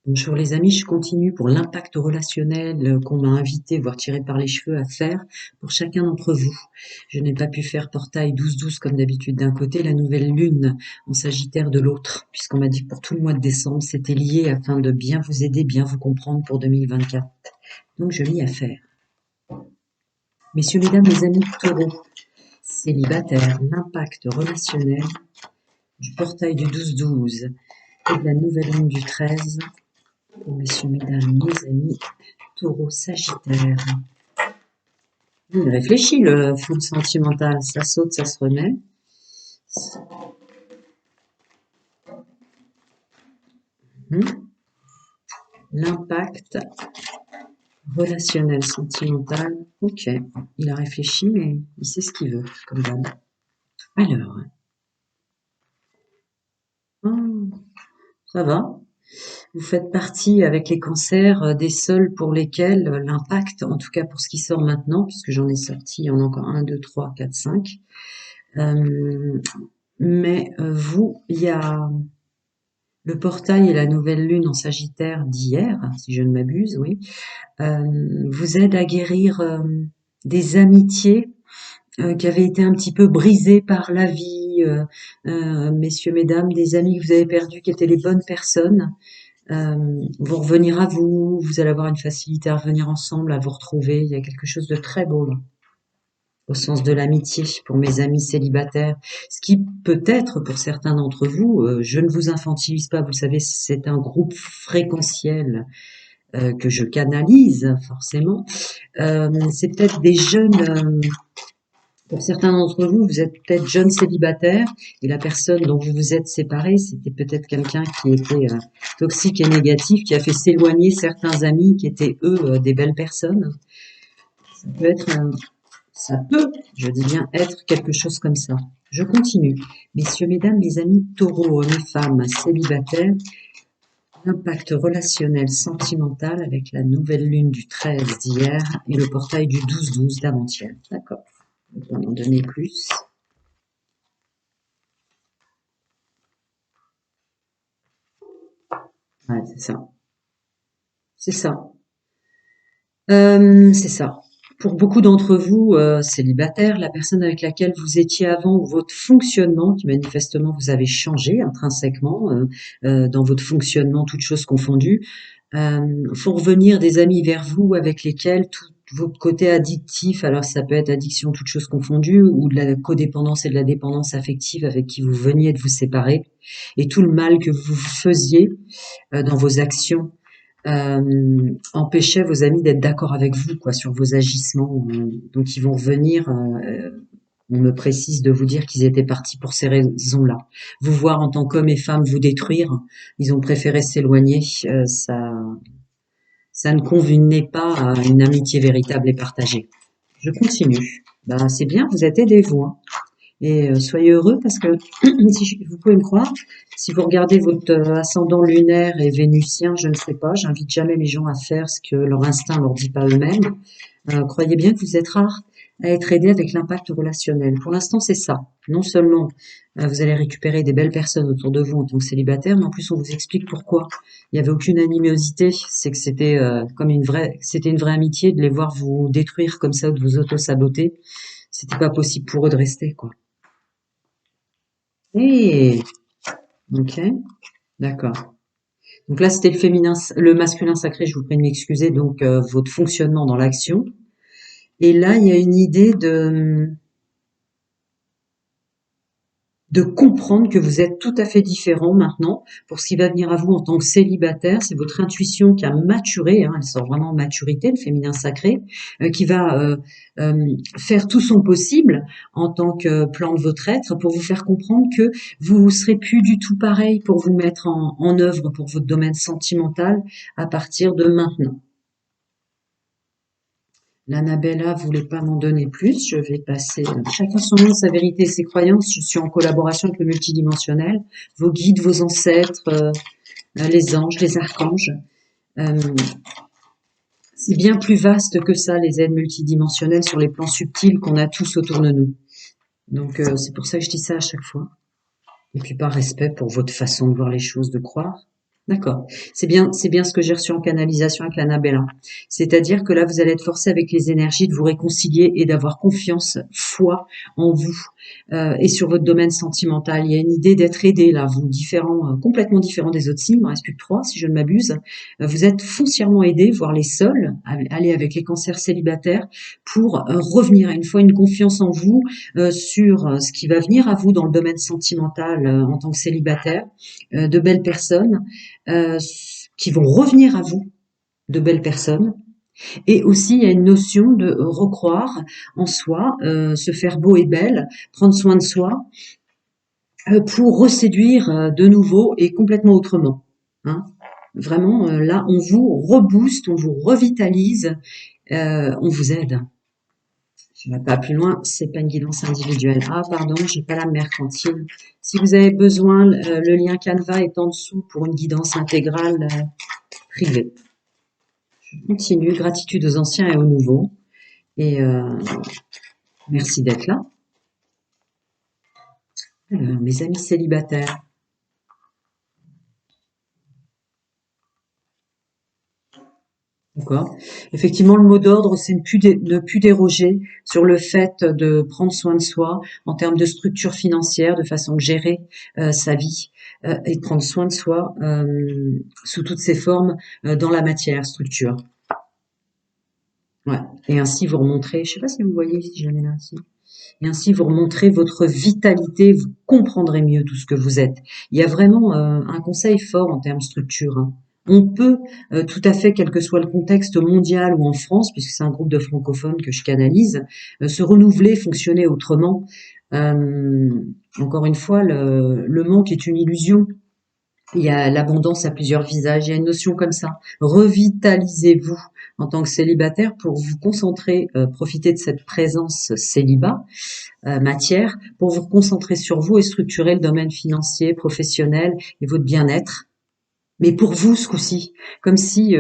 Bonjour les amis, je continue pour l'impact relationnel qu'on m'a invité, voire tiré par les cheveux à faire pour chacun d'entre vous. Je n'ai pas pu faire portail 12-12 comme d'habitude d'un côté, la nouvelle lune en Sagittaire de l'autre, puisqu'on m'a dit que pour tout le mois de décembre, c'était lié afin de bien vous aider, bien vous comprendre pour 2024. Donc je m'y affaire. Messieurs, mesdames, mes amis taureaux, célibataires, l'impact relationnel du portail du 12-12 et de la nouvelle lune du 13. Messieurs, mesdames, mes amis, taureau, sagittaire. Il réfléchit le fond sentimental, ça saute, ça se remet. L'impact relationnel, sentimental, ok. Il a réfléchi, mais il sait ce qu'il veut, comme d'hab. Alors, ça va. Vous faites partie avec les cancers des seuls pour lesquels l'impact, en tout cas pour ce qui sort maintenant, puisque j'en ai sorti, il y en a encore 1, 2, 3, 4, 5. Mais vous, il y a le portail et la nouvelle lune en Sagittaire d'hier, si je ne m'abuse, oui, vous aide à guérir des amitiés qui avaient été un petit peu brisées par la vie, messieurs, mesdames, des amis que vous avez perdus qui étaient les bonnes personnes. Vont revenir à vous, vous allez avoir une facilité à revenir ensemble, à vous retrouver. Il y a quelque chose de très beau là, au sens de l'amitié pour mes amis célibataires. Ce qui peut être pour certains d'entre vous, je ne vous infantilise pas, vous savez, c'est un groupe fréquentiel que je canalise forcément. C'est peut-être des jeunes, pour certains d'entre vous, vous êtes peut-être jeunes célibataires et la personne dont vous vous êtes séparés, c'était peut-être quelqu'un qui était toxique et négatif, qui a fait s'éloigner certains amis qui étaient eux des belles personnes. Ça peut être ça peut, je dis bien, être quelque chose comme ça. Je continue. Messieurs, mesdames, mes amis taureaux, hommes et femmes célibataires, l'impact relationnel sentimental avec la nouvelle lune du 13 d'hier et le portail du 12-12 d'avant-hier. D'accord. On va en donner plus. Ouais, c'est ça. C'est ça. C'est ça. Pour beaucoup d'entre vous célibataires, la personne avec laquelle vous étiez avant ou votre fonctionnement, qui manifestement vous avez changé intrinsèquement dans votre fonctionnement, toutes choses confondues, font revenir des amis vers vous avec lesquels tout votre côté addictif, alors ça peut être addiction, toutes choses confondues, ou de la codépendance et de la dépendance affective avec qui vous veniez de vous séparer, et tout le mal que vous faisiez dans vos actions empêchait vos amis d'être d'accord avec vous quoi sur vos agissements. Donc ils vont revenir. On me précise de vous dire qu'ils étaient partis pour ces raisons-là. Vous voir en tant qu'homme et femme vous détruire, ils ont préféré s'éloigner. Ça ne convenait pas à une amitié véritable et partagée. Je continue. Ben, c'est bien, vous êtes aidés, vous. Hein. Et soyez heureux parce que, si vous pouvez me croire, si vous regardez votre ascendant lunaire et vénusien, je ne sais pas, j'invite jamais les gens à faire ce que leur instinct leur dit pas eux-mêmes. Croyez bien que vous êtes rares à être aidés avec l'impact relationnel. Pour l'instant, c'est ça. Non seulement vous allez récupérer des belles personnes autour de vous en tant que célibataire, mais en plus on vous explique pourquoi. Il n'y avait aucune animosité, c'est que c'était c'était une vraie amitié de les voir vous détruire comme ça, de vous auto-saboter. C'était pas possible pour eux de rester, quoi. Et ok, d'accord. Donc là, c'était le féminin, le masculin sacré. Je vous prie de m'excuser. Donc votre fonctionnement dans l'action. Et là, il y a une idée de comprendre que vous êtes tout à fait différent maintenant pour ce qui va venir à vous en tant que célibataire. C'est votre intuition qui a maturé, hein, elle sort vraiment maturité, le féminin sacré, qui va faire tout son possible en tant que plan de votre être pour vous faire comprendre que vous serez plus du tout pareil pour vous mettre en œuvre pour votre domaine sentimental à partir de maintenant. L'Annabella voulait pas m'en donner plus. Je vais passer chacun son nom, sa vérité et ses croyances. Je suis en collaboration avec le multidimensionnel, vos guides, vos ancêtres, les anges, les archanges. Euh, c'est bien plus vaste que ça, les aides multidimensionnelles sur les plans subtils qu'on a tous autour de nous. Donc c'est pour ça que je dis ça à chaque fois. Et puis par respect pour votre façon de voir les choses, de croire. D'accord. C'est bien ce que j'ai reçu en canalisation avec l'Annabella. C'est-à-dire que là, vous allez être forcé avec les énergies de vous réconcilier et d'avoir confiance, foi en vous et sur votre domaine sentimental. Il y a une idée d'être aidé là, vous différents, complètement différents des autres signes. Il ne reste plus que trois, si je ne m'abuse. Vous êtes foncièrement aidés, voire les seuls, à aller avec les cancers célibataires pour revenir à une fois une confiance en vous sur ce qui va venir à vous dans le domaine sentimental en tant que célibataire, de belles personnes euh, qui vont revenir à vous, de belles personnes. Et aussi, il y a une notion de recroire en soi, se faire beau et belle, prendre soin de soi, pour reséduire de nouveau et complètement autrement. Hein. Vraiment, là, on vous rebooste, on vous revitalise, on vous aide. Je ne vais pas plus loin, c'est pas une guidance individuelle. Ah, pardon, j'ai pas la mercantile. Si vous avez besoin, le lien Canva est en dessous pour une guidance intégrale privée. Continue, gratitude aux anciens et aux nouveaux. Et merci d'être là. Alors, mes amis célibataires. D'accord. Effectivement, le mot d'ordre, c'est ne plus déroger sur le fait de prendre soin de soi en termes de structure financière, de façon de gérer sa vie et de prendre soin de soi sous toutes ses formes dans la matière, structure. Ouais. Et ainsi vous remontrez, je sais pas si vous voyez, si je la mets là ici. Et ainsi vous remontrez votre vitalité, vous comprendrez mieux tout ce que vous êtes. Il y a vraiment un conseil fort en termes structure. Hein. On peut tout à fait, quel que soit le contexte mondial ou en France, puisque c'est un groupe de francophones que je canalise, se renouveler, fonctionner autrement. Euh, Encore une fois, le manque est une illusion. Il y a l'abondance à plusieurs visages. Il y a une notion comme ça. Revitalisez-vous en tant que célibataire pour vous concentrer, profiter de cette présence célibat matière pour vous concentrer sur vous et structurer le domaine financier, professionnel et votre bien-être. Mais pour vous, ce coup-ci, comme si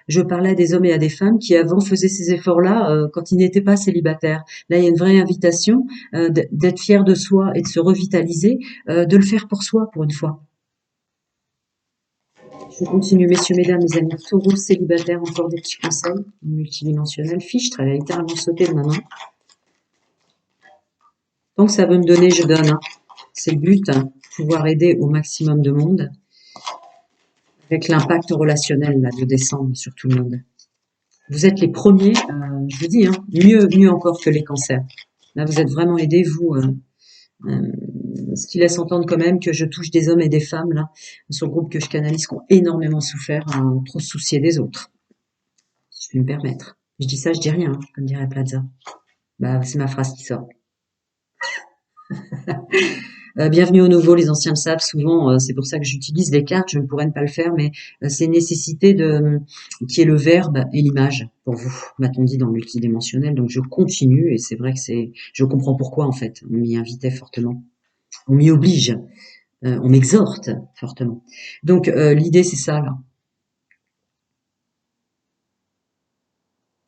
je parlais à des hommes et à des femmes qui avant faisaient ces efforts-là quand ils n'étaient pas célibataires. Là, il y a une vraie invitation d'être fier de soi et de se revitaliser, de le faire pour soi pour une fois. Je continue, messieurs, mesdames, mes amis taureaux célibataires, encore des petits conseils multidimensionnels. Fichtre, elle a littéralement sauté de ma main. Tant que ça veut me donner, je donne. Hein. C'est le but, hein, pouvoir aider au maximum de monde, avec l'impact relationnel là, de descendre sur tout le monde. Vous êtes les premiers, je vous dis, hein, mieux encore que les cancers. Là, vous êtes vraiment aidés, vous, ce qui laisse entendre quand même que je touche des hommes et des femmes, là, sur le groupe que je canalise, qui ont énormément souffert à trop se soucier des autres, si je puis me permettre. Je dis ça, je dis rien, hein, comme dirait Plaza. Bah, c'est ma phrase qui sort. Bienvenue aux nouveaux, les anciens le savent souvent, c'est pour ça que j'utilise les cartes, je ne pourrais ne pas le faire, mais c'est une nécessité qui est le verbe et l'image pour vous, m'a-t-on dit dans le multidimensionnel, donc je continue et c'est vrai que je comprends pourquoi en fait, on m'y invitait fortement, on m'y oblige, on m'exhorte fortement. Donc l'idée c'est ça là.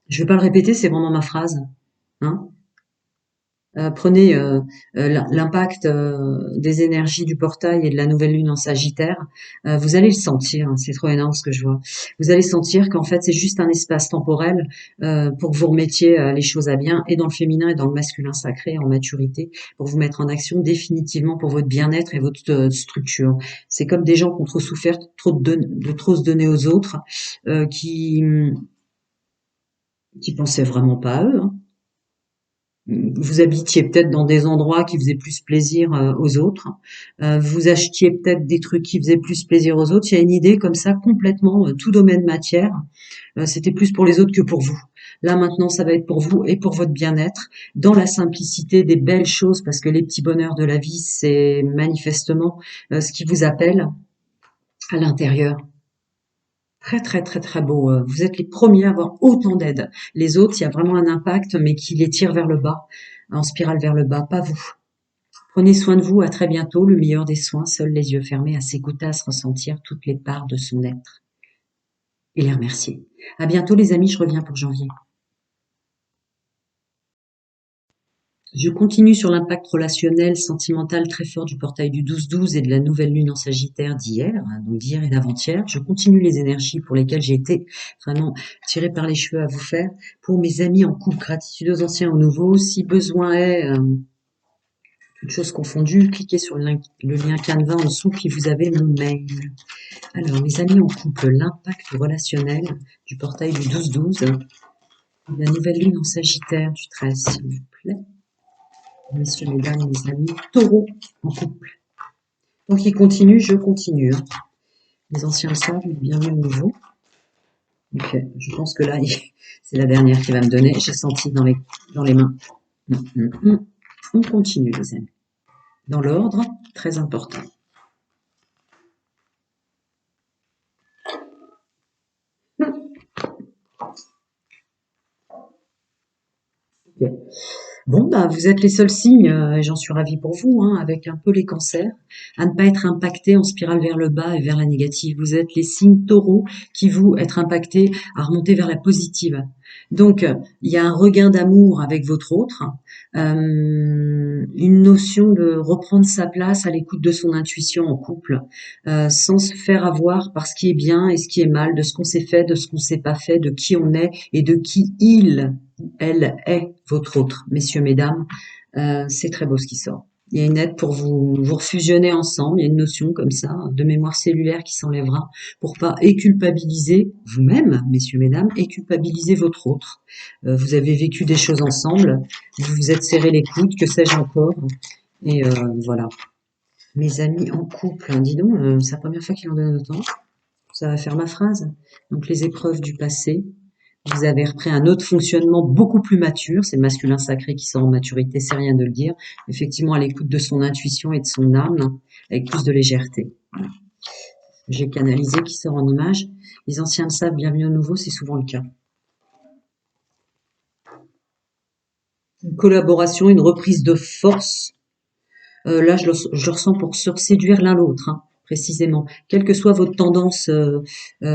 Je vais pas le répéter, c'est vraiment ma phrase, hein. Prenez l'impact des énergies du portail et de la nouvelle lune en Sagittaire. Vous allez le sentir, hein, c'est trop énorme ce que je vois. Vous allez sentir qu'en fait c'est juste un espace temporel pour que vous remettiez les choses à bien et dans le féminin et dans le masculin sacré en maturité pour vous mettre en action définitivement pour votre bien-être et votre structure. C'est comme des gens qui ont trop souffert, de trop se donner aux autres, qui pensaient vraiment pas à eux. Hein. Vous habitiez peut-être dans des endroits qui faisaient plus plaisir aux autres. Vous achetiez peut-être des trucs qui faisaient plus plaisir aux autres. Il y a une idée comme ça, complètement, tout domaine matière. C'était plus pour les autres que pour vous. Là maintenant, ça va être pour vous et pour votre bien-être, dans la simplicité des belles choses, parce que les petits bonheurs de la vie, c'est manifestement ce qui vous appelle à l'intérieur. Très, très, très, très beau. Vous êtes les premiers à avoir autant d'aide. Les autres, il y a vraiment un impact, mais qui les tire vers le bas, en spirale vers le bas, pas vous. Prenez soin de vous, à très bientôt. Le meilleur des soins, seuls les yeux fermés, à s'écouter, à se ressentir toutes les parts de son être. Et les remercier. À bientôt les amis, je reviens pour janvier. Je continue sur l'impact relationnel, sentimental très fort du portail du 12-12 et de la nouvelle lune en Sagittaire d'hier, hein, donc d'hier et d'avant-hier. Je continue les énergies pour lesquelles j'ai été vraiment tirée par les cheveux à vous faire. Pour mes amis en couple, gratitude aux anciens, aux nouveaux. Si besoin est, toutes choses confondues, cliquez sur le lien Canva en dessous, puis vous avez mon mail. Alors, mes amis en couple, l'impact relationnel du portail du 12-12, la nouvelle lune en Sagittaire du 13, s'il vous plaît. Messieurs, mesdames, mes amis, taureau en couple. Donc, il continue, je continue. Hein. Les anciens le savent, mais bienvenue aux nouveaux. Ok, je pense que là, c'est la dernière qui va me donner. J'ai senti dans les mains. On continue, les amis. Dans l'ordre, très important. Okay. Bon, bah, vous êtes les seuls signes, et j'en suis ravie pour vous, hein, avec un peu les cancers, à ne pas être impactés en spirale vers le bas et vers la négative. Vous êtes les signes taureaux qui, vous, être impactés à remonter vers la positive. Donc, il y a un regain d'amour avec votre autre, une notion de reprendre sa place à l'écoute de son intuition en couple, sans se faire avoir par ce qui est bien et ce qui est mal, de ce qu'on s'est fait, de ce qu'on s'est pas fait, de qui on est et de qui elle est votre autre, messieurs, mesdames. C'est très beau ce qui sort. Il y a une aide pour vous refusionner ensemble. Il y a une notion comme ça de mémoire cellulaire qui s'enlèvera pour pas éculpabiliser vous-même, messieurs, mesdames, et culpabiliser votre autre. Vous avez vécu des choses ensemble, vous vous êtes serré les coudes, que sais-je encore. Et voilà. Mes amis en couple, hein, dis donc, c'est la première fois qu'il en donne autant. Ça va faire ma phrase. Donc les épreuves du passé, vous avez repris un autre fonctionnement beaucoup plus mature. C'est le masculin sacré qui sort en maturité, c'est rien de le dire. Effectivement, à l'écoute de son intuition et de son âme, avec plus de légèreté. Voilà. J'ai canalisé qui sort en image. Les anciens le savent, bienvenue au nouveau, c'est souvent le cas. Une collaboration, une reprise de force. Là, je le ressens pour se séduire l'un l'autre, hein, précisément. Quelle que soit votre tendance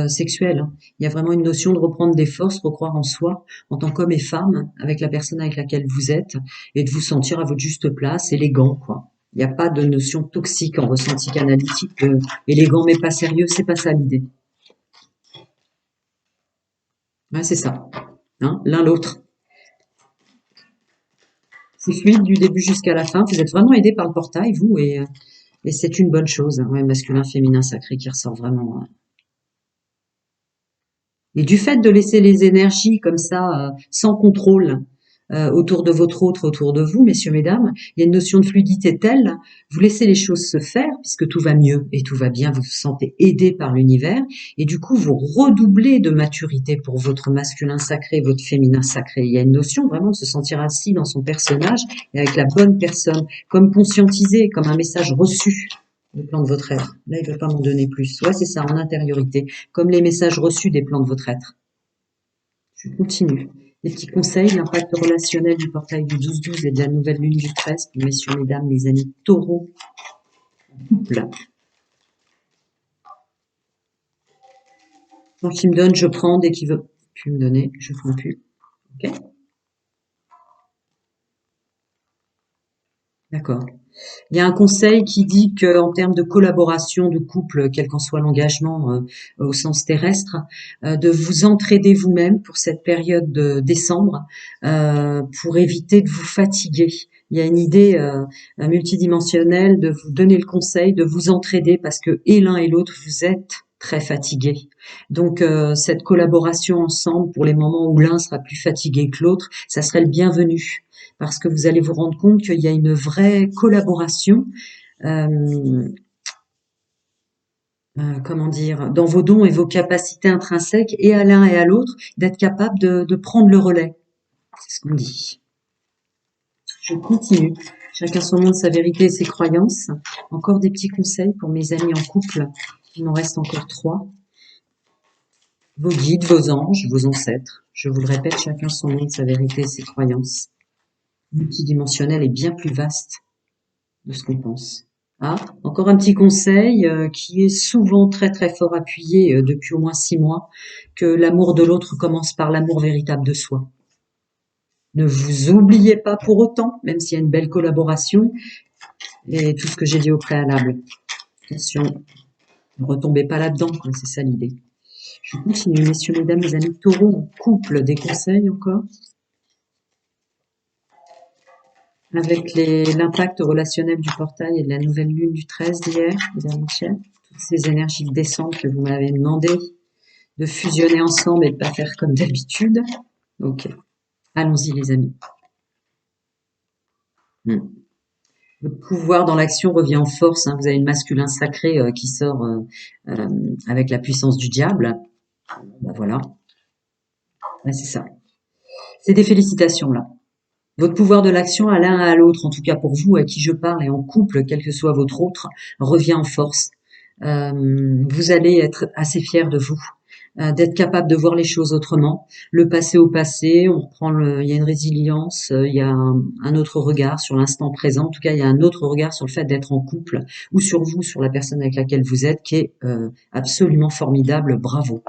sexuelle, hein. Il y a vraiment une notion de reprendre des forces, recroire en soi, en tant qu'homme et femme, avec la personne avec laquelle vous êtes, et de vous sentir à votre juste place, élégant, quoi. Il n'y a pas de notion toxique en ressenti canalitique, élégant mais pas sérieux, c'est pas ça l'idée. Ouais, c'est ça. Hein, l'un l'autre. C'est fluide du début jusqu'à la fin. Vous êtes vraiment aidé par le portail, vous, et c'est une bonne chose. Hein. Ouais, masculin, féminin, sacré qui ressort vraiment. Hein. Et du fait de laisser les énergies comme ça, sans contrôle, autour de votre autre, autour de vous, messieurs, mesdames, il y a une notion de fluidité telle, vous laissez les choses se faire, puisque tout va mieux et tout va bien, vous vous sentez aidé par l'univers, et du coup, vous redoublez de maturité pour votre masculin sacré, votre féminin sacré. Il y a une notion vraiment de se sentir assis dans son personnage et avec la bonne personne, comme conscientisé, comme un message reçu. Le plan de votre être. Là, il ne veut pas m'en donner plus. Ouais, c'est ça, en intériorité. Comme les messages reçus des plans de votre être. Je continue. Les petits conseils, l'impact relationnel du portail du 12-12 et de la nouvelle lune du 13, pour messieurs, mesdames, mes amis taureaux. Là. Quand il me donne, je prends. Dès qu'il veut plus me donner, je ne prends plus. Ok? D'accord. Il y a un conseil qui dit qu'en termes de collaboration de couple, quel qu'en soit l'engagement au sens terrestre, de vous entraider vous-même pour cette période de décembre, pour éviter de vous fatiguer. Il y a une idée multidimensionnelle de vous donner le conseil de vous entraider parce que et l'un et l'autre, vous êtes très fatigués. Donc cette collaboration ensemble pour les moments où l'un sera plus fatigué que l'autre, ça serait le bienvenu parce que vous allez vous rendre compte qu'il y a une vraie collaboration, euh, comment dire, dans vos dons et vos capacités intrinsèques, et à l'un et à l'autre, d'être capable de prendre le relais. C'est ce qu'on dit. Je continue. Chacun son monde, sa vérité et ses croyances. Encore des petits conseils pour mes amis en couple. Il m'en reste encore 3. Vos guides, vos anges, vos ancêtres. Je vous le répète, chacun son monde, sa vérité et ses croyances. Multidimensionnel et bien plus vaste de ce qu'on pense. Ah, encore un petit conseil qui est souvent très très fort appuyé depuis au moins 6 mois, que l'amour de l'autre commence par l'amour véritable de soi. Ne vous oubliez pas pour autant, même s'il y a une belle collaboration et tout ce que j'ai dit au préalable. Attention, ne retombez pas là-dedans, quoi, c'est ça l'idée. Je continue, messieurs, mesdames, mes amis taureaux, en couple, des conseils encore avec l'impact relationnel du portail et de la nouvelle lune du 13 d'hier, mesdames et chers, toutes ces énergies de descente que vous m'avez demandé de fusionner ensemble et de pas faire comme d'habitude. Ok, allons-y les amis. Votre pouvoir dans l'action revient en force, hein. Vous avez le masculin sacré qui sort avec la puissance du diable. Ben voilà, ouais, c'est ça. C'est des félicitations là. Votre pouvoir de l'action à l'un et à l'autre, en tout cas pour vous à qui je parle et en couple, quel que soit votre autre, revient en force. Vous allez être assez fiers de vous, d'être capable de voir les choses autrement. Le passé au passé, on reprend il y a une résilience, il y a un autre regard sur l'instant présent. En tout cas, il y a un autre regard sur le fait d'être en couple ou sur vous, sur la personne avec laquelle vous êtes, qui est absolument formidable. Bravo.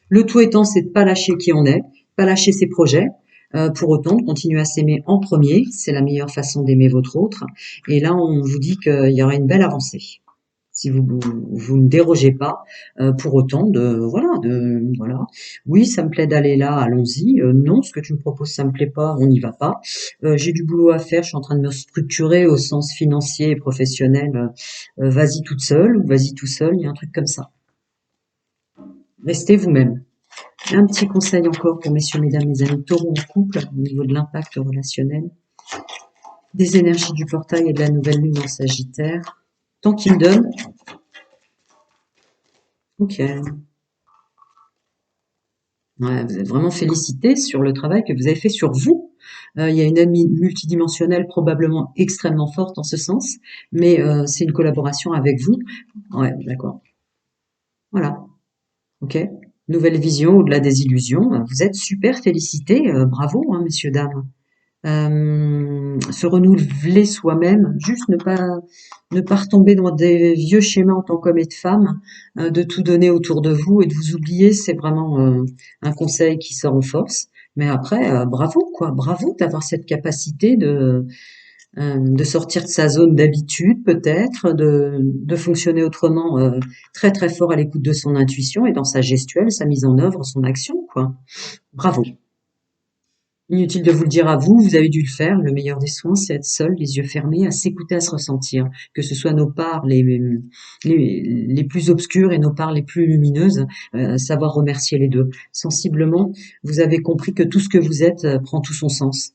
Le tout étant, c'est de pas lâcher qui on est, pas lâcher ses projets. Pour autant, de continuer à s'aimer en premier, c'est la meilleure façon d'aimer votre autre. Et là, on vous dit qu'il y aura une belle avancée. Si vous ne dérogez pas, pour autant voilà. Oui, ça me plaît d'aller là, allons-y. Non, ce que tu me proposes, ça me plaît pas, on n'y va pas. J'ai du boulot à faire, je suis en train de me structurer au sens financier et professionnel. Vas-y toute seule ou vas-y tout seul, il y a un truc comme ça. Restez vous-même. Un petit conseil encore pour messieurs, mesdames, mes amis taureaux en couple, au niveau de l'impact relationnel, des énergies du portail et de la nouvelle lune en Sagittaire. Tant qu'il me donne. Ok. Ouais, vous êtes vraiment félicité sur le travail que vous avez fait sur vous. Il y a une amie multidimensionnelle probablement extrêmement forte en ce sens, mais c'est une collaboration avec vous. Ouais, d'accord. Voilà. Ok. Nouvelle vision au-delà des illusions. Vous êtes super félicités. Bravo, hein, messieurs, dames. Se renouveler soi-même, juste ne pas retomber dans des vieux schémas en tant qu'homme et de femme, de tout donner autour de vous et de vous oublier, c'est vraiment un conseil qui sort en force. Mais après, bravo quoi, bravo d'avoir cette capacité de sortir de sa zone d'habitude peut-être, de fonctionner autrement, très très fort à l'écoute de son intuition et dans sa gestuelle, sa mise en œuvre, son action quoi. Bravo. Inutile de vous le dire à vous, vous avez dû le faire. Le meilleur des soins, c'est être seul, les yeux fermés, à s'écouter, à se ressentir. Que ce soit nos parts les plus obscures et nos parts les plus lumineuses, savoir remercier les deux. Sensiblement, vous avez compris que tout ce que vous êtes prend tout son sens.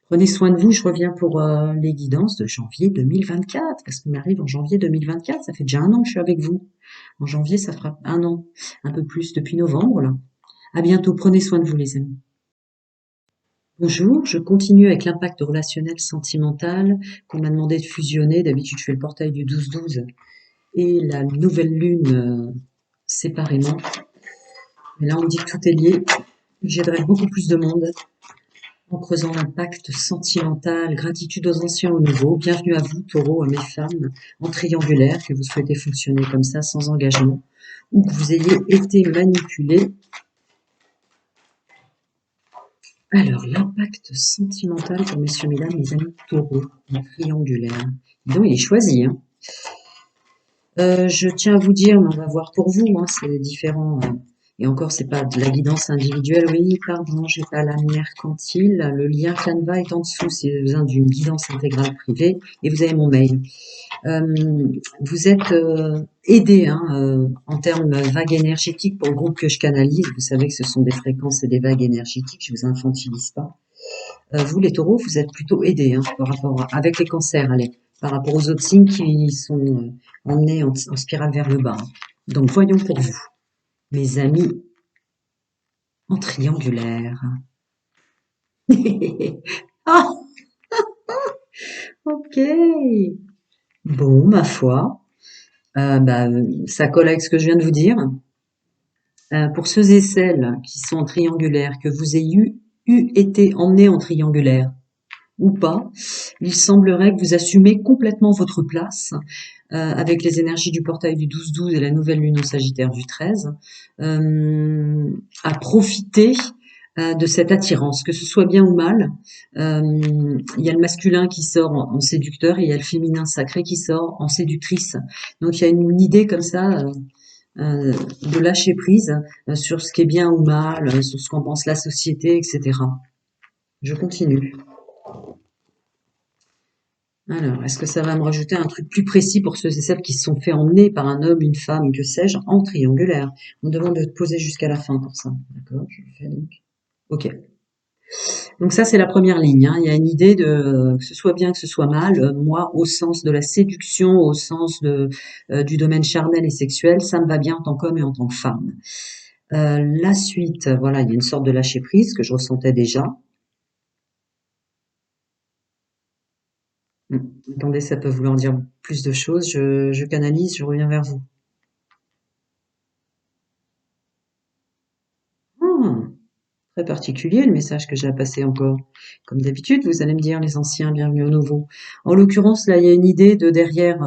Prenez soin de vous, je reviens pour les guidances de janvier 2024, parce qu'on arrive en janvier 2024, ça fait déjà un an que je suis avec vous. En janvier, ça fera un an, un peu plus depuis novembre, là. À bientôt, prenez soin de vous, les amis. Bonjour, je continue avec l'impact relationnel sentimental qu'on m'a demandé de fusionner. D'habitude, je fais le portail du 12-12 et la nouvelle lune séparément. Mais là, on me dit que tout est lié. J'aiderai beaucoup plus de monde en creusant l'impact sentimental. Gratitude aux anciens, aux nouveaux. Bienvenue à vous, taureaux, à mes femmes, en triangulaire, que vous souhaitez fonctionner comme ça, sans engagement, ou que vous ayez été manipulé. Alors, l'impact sentimental pour messieurs, mesdames, mes amis taureaux, en triangulaire. Donc, il est choisi, hein. Je tiens à vous dire, mais on va voir pour vous, hein, c'est différent. Et encore, c'est pas de la guidance individuelle. Oui, pardon, j'ai pas la mercantile. Le lien Canva est en dessous. Si vous avez besoin d'une guidance intégrale privée, et vous avez mon mail. Vous êtes aidé hein, en termes vagues énergétiques pour le groupe que je canalise. Vous savez que ce sont des fréquences et des vagues énergétiques. Je vous infantilise pas. Vous, les taureaux, vous êtes plutôt aidés hein, par rapport avec les cancers, allez, par rapport aux autres signes qui sont emmenés en spirale vers le bas. Donc, voyons pour vous, mes amis en triangulaire. Ah, ok. Bon, ma foi, ça colle avec ce que je viens de vous dire. Pour ceux et celles qui sont en triangulaire, que vous ayez été emmenés en triangulaire, ou pas, il semblerait que vous assumez complètement votre place avec les énergies du portail du 12-12 et la nouvelle lune en Sagittaire du 13, à profiter de cette attirance, que ce soit bien ou mal. Il y a le masculin qui sort en séducteur et il y a le féminin sacré qui sort en séductrice. Donc il y a une idée comme ça de lâcher prise sur ce qui est bien ou mal, sur ce qu'en pense la société, etc. Je continue. Alors, est-ce que ça va me rajouter un truc plus précis pour ceux et celles qui se sont fait emmener par un homme, une femme, que sais-je, en triangulaire? On me demande de te poser jusqu'à la fin pour ça. D'accord, je le fais donc. Ok. Donc ça, c'est la première ligne, hein. Il y a une idée de que ce soit bien, que ce soit mal. Moi, au sens de la séduction, au sens du domaine charnel et sexuel, ça me va bien en tant qu'homme et en tant que femme. La suite, voilà, il y a une sorte de lâcher prise que je ressentais déjà. Attendez, ça peut vouloir dire plus de choses. Je canalise, je reviens vers vous. Ah, très particulier le message que j'ai à passer encore. Comme d'habitude, vous allez me dire les anciens, bienvenue aux nouveaux. En l'occurrence, là, il y a une idée de derrière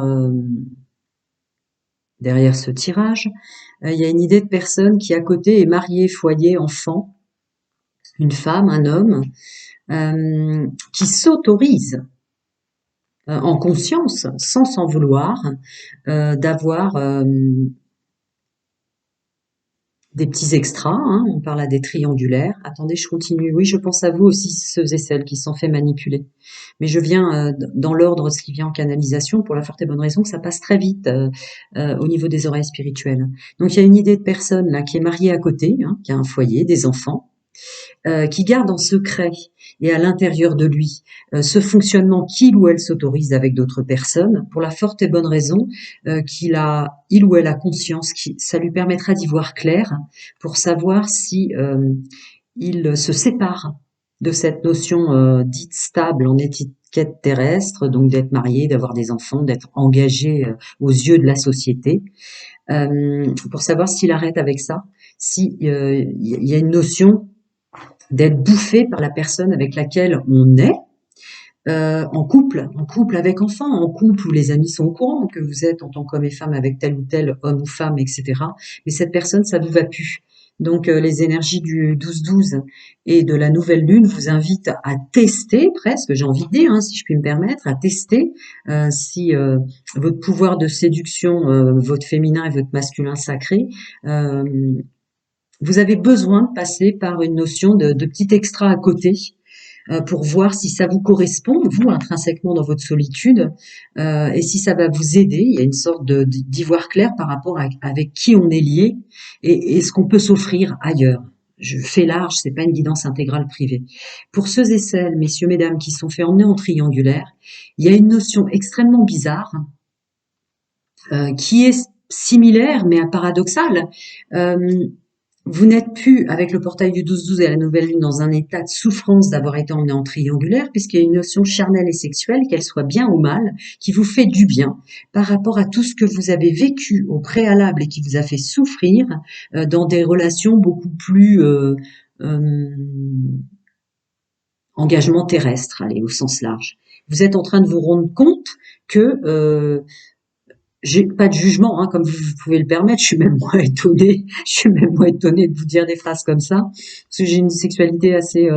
ce tirage, il y a une idée de personne qui à côté est mariée, foyer, enfant, une femme, un homme, qui s'autorise en conscience, sans s'en vouloir, d'avoir des petits extras, hein, on parle à des triangulaires. Attendez, je continue. Oui, je pense à vous aussi, ceux et celles qui se sont fait manipuler. Mais je viens dans l'ordre, ce qui vient en canalisation, pour la forte et bonne raison que ça passe très vite au niveau des oreilles spirituelles. Donc il y a une idée de personne là qui est mariée à côté, hein, qui a un foyer, des enfants, qui garde en secret et à l'intérieur de lui ce fonctionnement qu'il ou elle s'autorise avec d'autres personnes, pour la forte et bonne raison il ou elle a conscience, ça lui permettra d'y voir clair pour savoir si il se sépare de cette notion dite stable en étiquette terrestre, donc d'être marié, d'avoir des enfants, d'être engagé aux yeux de la société, pour savoir s'il arrête avec ça, si il y a une notion d'être bouffé par la personne avec laquelle on est, en couple avec enfant, en couple où les amis sont au courant que vous êtes en tant qu'homme et femme avec tel ou tel homme ou femme, etc. Mais cette personne, ça vous va plus. Donc les énergies du 12-12 et de la nouvelle lune vous invitent à tester presque, j'ai envie de dire, hein, si je puis me permettre, à tester si votre pouvoir de séduction, votre féminin et votre masculin sacré, euh, vous avez besoin de passer par une notion de petit extra à côté pour voir si ça vous correspond, vous, intrinsèquement dans votre solitude, et si ça va vous aider. Il y a une sorte d'y voir clair par rapport avec qui on est lié et ce qu'on peut s'offrir ailleurs. Je fais large, c'est pas une guidance intégrale privée. Pour ceux et celles, messieurs, mesdames, qui se sont fait emmener en triangulaire, il y a une notion extrêmement bizarre qui est similaire mais paradoxale. Euh, vous n'êtes plus, avec le portail du 12-12 et la nouvelle lune, dans un état de souffrance d'avoir été emmené en triangulaire, puisqu'il y a une notion charnelle et sexuelle, qu'elle soit bien ou mal, qui vous fait du bien par rapport à tout ce que vous avez vécu au préalable et qui vous a fait souffrir dans des relations beaucoup plus euh, engagement terrestre, allez, au sens large. Vous êtes en train de vous rendre compte que j'ai pas de jugement, hein, comme vous pouvez le permettre. Je suis même moins étonnée. Je suis même moins étonnée de vous dire des phrases comme ça, parce que j'ai une sexualité assez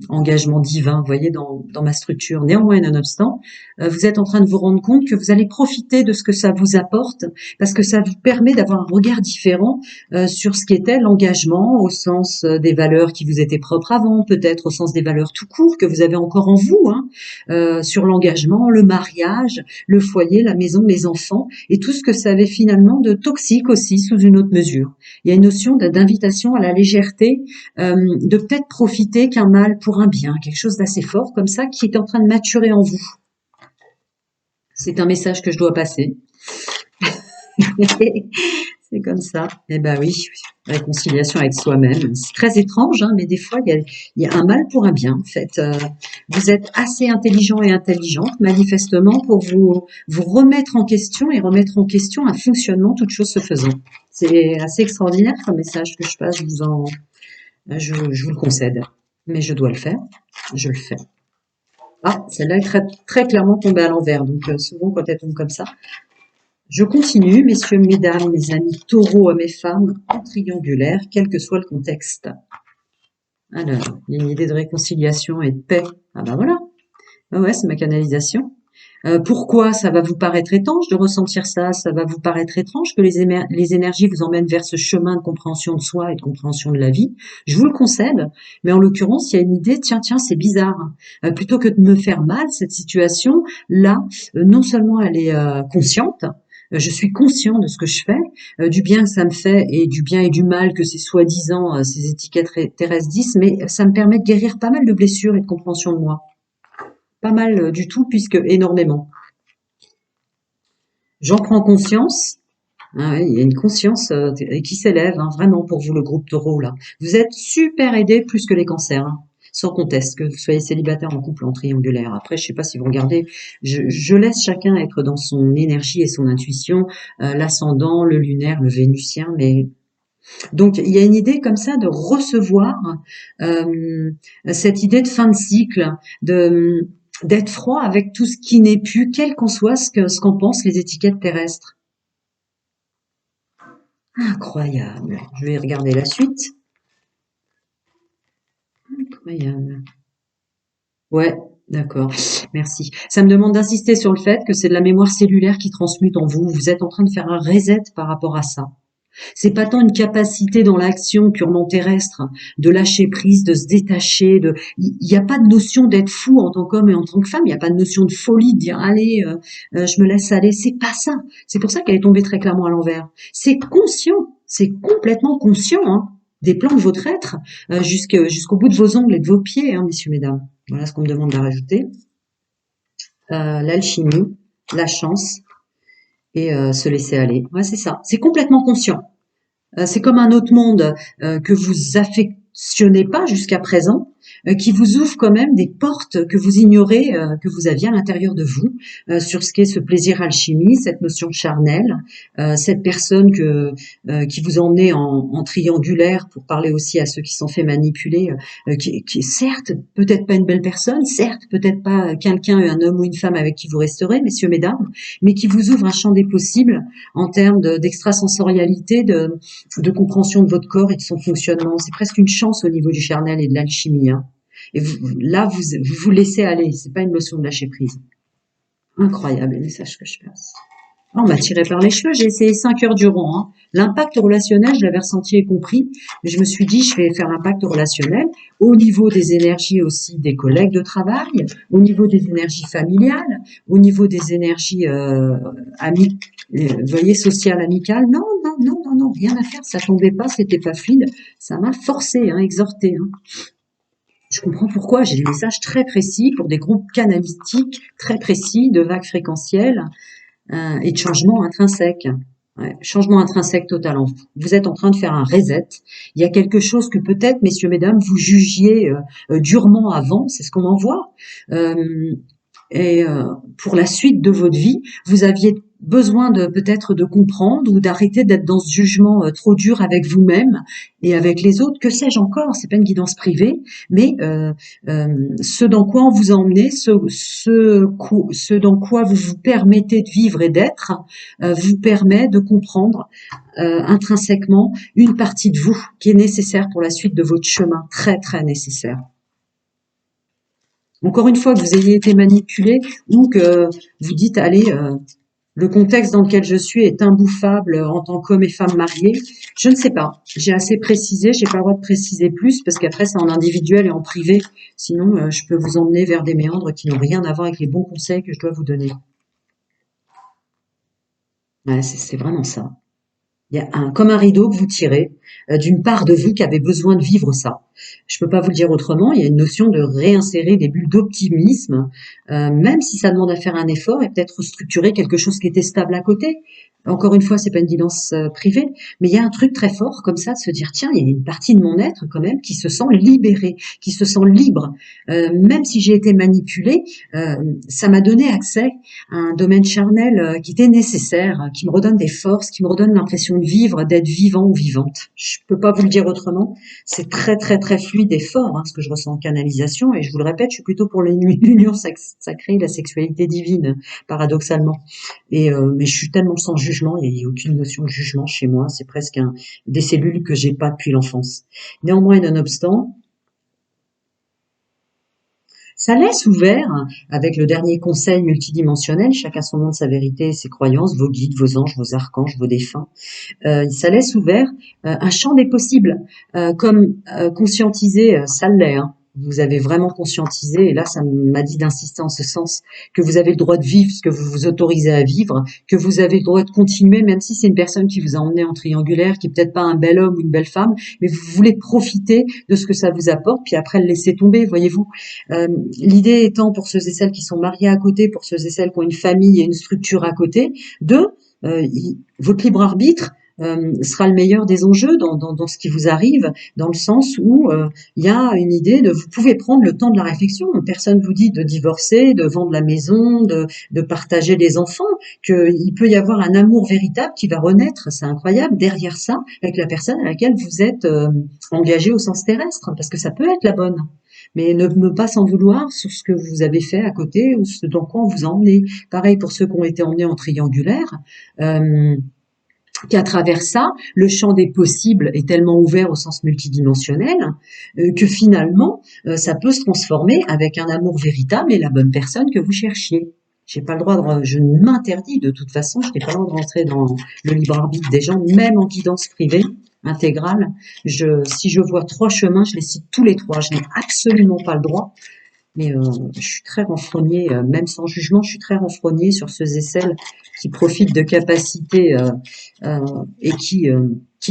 engagement divin, vous voyez, dans ma structure. Néanmoins, nonobstant, vous êtes en train de vous rendre compte que vous allez profiter de ce que ça vous apporte, parce que ça vous permet d'avoir un regard différent sur ce qu'était l'engagement au sens des valeurs qui vous étaient propres avant, peut-être au sens des valeurs tout court que vous avez encore en vous, hein, sur l'engagement, le mariage, le foyer, la maison, les enfants et tout ce que ça avait finalement de toxique aussi sous une autre mesure. Il y a une notion d'invitation à la légèreté, de peut-être profiter qu'un mal pour un bien, quelque chose d'assez fort comme ça qui est en train de maturer en vous. C'est un message que je dois passer. C'est comme ça. Eh ben oui, réconciliation avec soi-même. C'est très étrange, hein, mais des fois, il y a un mal pour un bien, en fait. Vous êtes assez intelligent et intelligente, manifestement, pour vous remettre en question et remettre en question un fonctionnement, toute chose se faisant. C'est assez extraordinaire comme message que je passe. Je vous le concède. Mais je dois le faire. Je le fais. Ah, celle-là est très, très clairement tombée à l'envers. Donc, souvent, quand elle tombe comme ça, je continue, messieurs, mesdames, mes amis taureaux, hommes et femmes, en triangulaire, quel que soit le contexte. Alors, il y a une idée de réconciliation et de paix. Ah bah voilà. Ah ouais, c'est ma canalisation. Pourquoi ça va vous paraître étrange de ressentir ça? Ça va vous paraître étrange que les énergies vous emmènent vers ce chemin de compréhension de soi et de compréhension de la vie. Je vous le concède, mais en l'occurrence, il y a une idée, tiens, c'est bizarre. Plutôt que de me faire mal, cette situation, là, non seulement elle est consciente, je suis conscient de ce que je fais, du bien que ça me fait et du bien et du mal que ces soi-disant, ces étiquettes terrestres disent, mais ça me permet de guérir pas mal de blessures et de compréhension de moi. Pas mal du tout, puisque énormément. J'en prends conscience. Ah ouais, il y a une conscience qui s'élève, hein, vraiment, pour vous, le groupe taureau, là. Vous êtes super aidés plus que les cancers, hein, sans conteste, que vous soyez célibataire, en couple, en triangulaire. Après, je sais pas si vous regardez, je laisse chacun être dans son énergie et son intuition, l'ascendant, le lunaire, le vénusien, mais... Donc, il y a une idée comme ça de recevoir euh, cette idée de fin de cycle, de d'être froid avec tout ce qui n'est plus, quel qu'en soit ce qu'en pensent les étiquettes terrestres. Incroyable. Je vais regarder la suite. Incroyable. Ouais, d'accord. Merci. Ça me demande d'insister sur le fait que c'est de la mémoire cellulaire qui transmute en vous. Vous êtes en train de faire un reset par rapport à ça. C'est pas tant une capacité dans l'action purement terrestre, de lâcher prise, de se détacher, il n'y a pas de notion d'être fou en tant qu'homme et en tant que femme, il n'y a pas de notion de folie, de dire allez, je me laisse aller, c'est pas ça. C'est pour ça qu'elle est tombée très clairement à l'envers. C'est conscient, c'est complètement conscient, hein, des plans de votre être, jusqu'au bout de vos ongles et de vos pieds, hein, messieurs, mesdames. Voilà ce qu'on me demande de rajouter. L'alchimie, la chance et se laisser aller. Ouais, c'est ça. C'est complètement conscient. C'est comme un autre monde que vous affectionnez pas jusqu'à présent, qui vous ouvre quand même des portes que vous ignorez, que vous aviez à l'intérieur de vous, sur ce qu'est ce plaisir alchimie, cette notion charnelle, cette personne qui vous emmenait en triangulaire, pour parler aussi à ceux qui sont fait manipuler, qui est certes peut-être pas une belle personne, certes peut-être pas quelqu'un, un homme ou une femme avec qui vous resterez, messieurs, mesdames, mais qui vous ouvre un champ des possibles en termes d'extrasensorialité, de compréhension de votre corps et de son fonctionnement. C'est presque une chance au niveau du charnel et de l'alchimie, hein. Et là, vous laissez aller. C'est pas une notion de lâcher prise. Incroyable, le message que je passe. Ah, on m'a tiré par les cheveux. J'ai essayé 5 heures durant, hein. L'impact relationnel, je l'avais ressenti et compris. Mais je me suis dit, je vais faire l'impact relationnel au niveau des énergies aussi des collègues de travail, au niveau des énergies familiales, au niveau des énergies amies, vous voyez, sociales, amicales. Non, non, non, non, non, rien à faire. Ça tombait pas, c'était pas fluide. Ça m'a forcé, hein, exhorté, hein. Je comprends pourquoi. J'ai des messages très précis pour des groupes canalistiques très précis de vagues fréquentielles et de changement intrinsèque. Ouais, changement intrinsèque total en vous. Vous êtes en train de faire un reset. Il y a quelque chose que peut-être, messieurs, mesdames, vous jugiez durement avant, c'est ce qu'on en voit. Euh, et pour la suite de votre vie, vous aviez besoin de peut-être de comprendre ou d'arrêter d'être dans ce jugement trop dur avec vous-même et avec les autres. Que sais-je encore? C'est pas une guidance privée, mais ce dans quoi on vous a emmené, ce dans quoi vous vous permettez de vivre et d'être, vous permet de comprendre intrinsèquement une partie de vous qui est nécessaire pour la suite de votre chemin, très très nécessaire. Encore une fois, que vous ayez été manipulé ou que vous dites, allez, le contexte dans lequel je suis est imbouffable en tant qu'homme et femme mariés, je ne sais pas. J'ai assez précisé, j'ai pas le droit de préciser plus parce qu'après c'est en individuel et en privé. Sinon, je peux vous emmener vers des méandres qui n'ont rien à voir avec les bons conseils que je dois vous donner. Ouais, c'est vraiment ça. Il y a comme un rideau que vous tirez d'une part de vous qui avait besoin de vivre ça. Je peux pas vous le dire autrement. Il y a une notion de réinsérer des bulles d'optimisme, même si ça demande à faire un effort et peut-être restructurer quelque chose qui était stable à côté. Encore une fois, c'est pas une guidance privée, mais il y a un truc très fort comme ça de se dire tiens, il y a une partie de mon être quand même qui se sent libérée, qui se sent libre, même si j'ai été manipulée, ça m'a donné accès un domaine charnel qui était nécessaire, qui me redonne des forces, qui me redonne l'impression de vivre, d'être vivant ou vivante. Je peux pas vous le dire autrement. C'est très très très fluide et fort, hein, ce que je ressens en canalisation. Et je vous le répète, je suis plutôt pour l'union sacrée, la sexualité divine, paradoxalement. Mais je suis tellement sans jugement, il n'y a aucune notion de jugement chez moi. C'est presque des cellules que j'ai pas depuis l'enfance. Néanmoins et nonobstant, Ça laisse ouvert, avec le dernier conseil multidimensionnel, chacun son monde, sa vérité, ses croyances, vos guides, vos anges, vos archanges, vos défunts. Ça laisse ouvert un champ des possibles, comme conscientiser, ça l'est, hein. Vous avez vraiment conscientisé, et là, ça m'a dit d'insister en ce sens, que vous avez le droit de vivre ce que vous vous autorisez à vivre, que vous avez le droit de continuer, même si c'est une personne qui vous a emmené en triangulaire, qui est peut-être pas un bel homme ou une belle femme, mais vous voulez profiter de ce que ça vous apporte, puis après le laisser tomber, voyez-vous. L'idée étant, pour ceux et celles qui sont mariés à côté, pour ceux et celles qui ont une famille et une structure à côté, de votre libre arbitre sera le meilleur des enjeux dans ce qui vous arrive, dans le sens où il y a une idée de vous pouvez prendre le temps de la réflexion. Personne vous dit de divorcer, de vendre la maison, de partager les enfants, qu'il peut y avoir un amour véritable qui va renaître, c'est incroyable, derrière ça, avec la personne à laquelle vous êtes engagé au sens terrestre, parce que ça peut être la bonne. Mais ne pas s'en vouloir sur ce que vous avez fait à côté ou ce dans quoi on vous a emmené. Pareil pour ceux qui ont été emmenés en triangulaire. Qu'à travers ça, le champ des possibles est tellement ouvert au sens multidimensionnel que finalement, ça peut se transformer avec un amour véritable et la bonne personne que vous cherchiez. J'ai pas le droit je m'interdis de toute façon, je n'ai pas le droit de rentrer dans le libre arbitre des gens, même en guidance privée intégrale. Si je vois 3 chemins, je les cite tous les 3. Je n'ai absolument pas le droit. Mais je suis très renfrognée, même sans jugement, je suis très renfrognée sur ceux et celles qui profitent de capacités et qui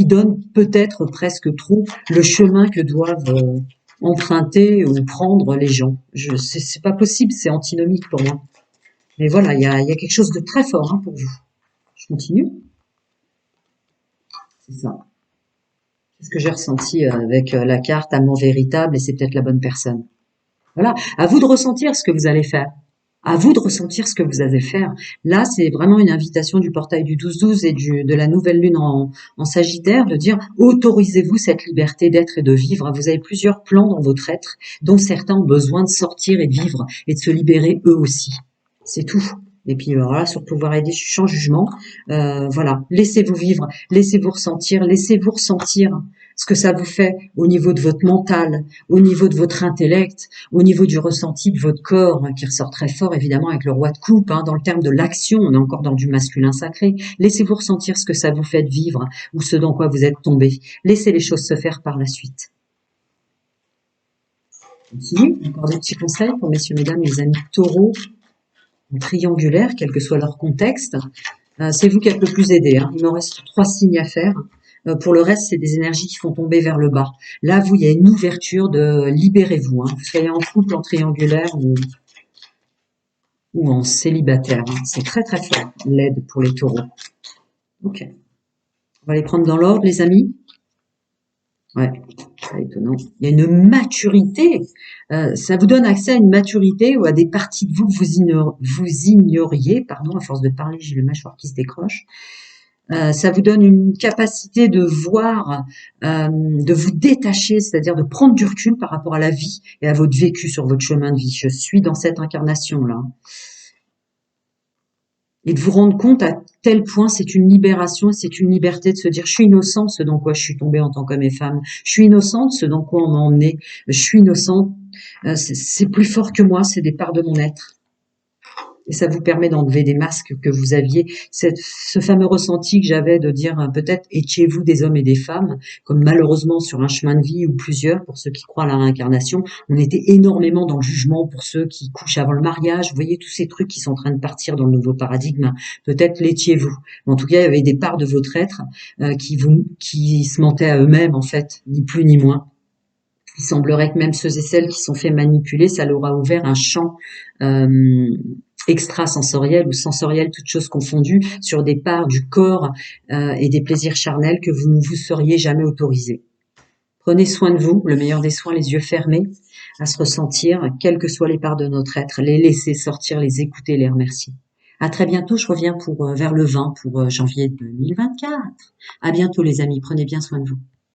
donnent peut-être presque trop le chemin que doivent emprunter ou prendre les gens. C'est pas possible, c'est antinomique pour moi. Mais voilà, il y a quelque chose de très fort hein, pour vous. Je continue. C'est ça. C'est ce que j'ai ressenti avec la carte amour véritable et c'est peut-être la bonne personne. Voilà, à vous de ressentir ce que vous allez faire. À vous de ressentir ce que vous allez faire. Là, c'est vraiment une invitation du portail du 12-12 et de la nouvelle lune en Sagittaire de dire autorisez-vous cette liberté d'être et de vivre. Vous avez plusieurs plans dans votre être, dont certains ont besoin de sortir et de vivre et de se libérer eux aussi. C'est tout. Et puis voilà, sur pouvoir aider sans jugement. Voilà, laissez-vous vivre, laissez-vous ressentir ce que ça vous fait au niveau de votre mental, au niveau de votre intellect, au niveau du ressenti de votre corps, qui ressort très fort évidemment avec le roi de coupe, hein, dans le terme de l'action, on est encore dans du masculin sacré. Laissez-vous ressentir ce que ça vous fait de vivre ou ce dans quoi vous êtes tombé. Laissez les choses se faire par la suite. Continue, encore des petits conseils pour messieurs, mesdames, les amis taureaux, en triangulaire, quel que soit leur contexte. C'est vous qui êtes le plus aidé. Hein. Il me reste 3 signes à faire. Pour le reste, c'est des énergies qui font tomber vers le bas. Là, vous, il y a une ouverture de libérez-vous. Hein. Vous soyez en couple, en triangulaire ou en célibataire. Hein. C'est très très fort, l'aide pour les taureaux. Ok. On va les prendre dans l'ordre, les amis. Ouais, c'est étonnant. Il y a une maturité. Ça vous donne accès à une maturité ou à des parties de vous que vous ignoriez. Pardon, à force de parler, j'ai le mâchoire qui se décroche. Ça vous donne une capacité de voir, de vous détacher, c'est-à-dire de prendre du recul par rapport à la vie et à votre vécu sur votre chemin de vie. Je suis dans cette incarnation-là. Et de vous rendre compte à tel point, c'est une libération, c'est une liberté de se dire, je suis innocente, ce dans quoi je suis tombée en tant qu'homme et femme. Je suis innocente, ce dans quoi on m'a emmenée. Je suis innocente. C'est plus fort que moi, c'est des parts de mon être. Et ça vous permet d'enlever des masques que vous aviez, ce fameux ressenti que j'avais de dire peut-être étiez-vous des hommes et des femmes, comme malheureusement sur un chemin de vie ou plusieurs, pour ceux qui croient à la réincarnation, on était énormément dans le jugement pour ceux qui couchent avant le mariage, vous voyez tous ces trucs qui sont en train de partir dans le nouveau paradigme, peut-être l'étiez-vous. En tout cas, il y avait des parts de votre être qui se mentaient à eux-mêmes en fait, ni plus ni moins. Il semblerait que même ceux et celles qui sont fait manipuler, ça leur a ouvert un champ extrasensoriel ou sensoriel, toutes choses confondues, sur des parts du corps et des plaisirs charnels que vous ne vous seriez jamais autorisés. Prenez soin de vous, le meilleur des soins, les yeux fermés, à se ressentir, quelles que soient les parts de notre être, les laisser sortir, les écouter, les remercier. À très bientôt, je reviens vers le 20 pour janvier 2024. À bientôt les amis, prenez bien soin de vous.